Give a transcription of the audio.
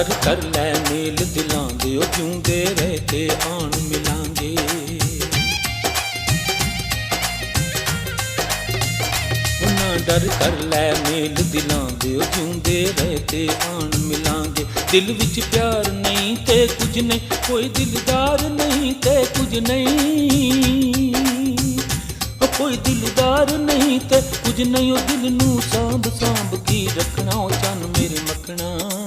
डर कर लै मेल दिलां दे, ओ जिउंदे रह के आन मिलांगे। ना डर कर लै मेल दिलां दे, ओ जिउंदे रह के आन मिलांगे। दिल विच प्यार नहीं ते कुछ नहीं, कोई दिलदार नहीं ते कुछ नहीं, कोई दिलदार नहीं ते कुछ नहीं। ओ दिल नू सांभ सांभ की रखना, ओ चन मेरे मखना।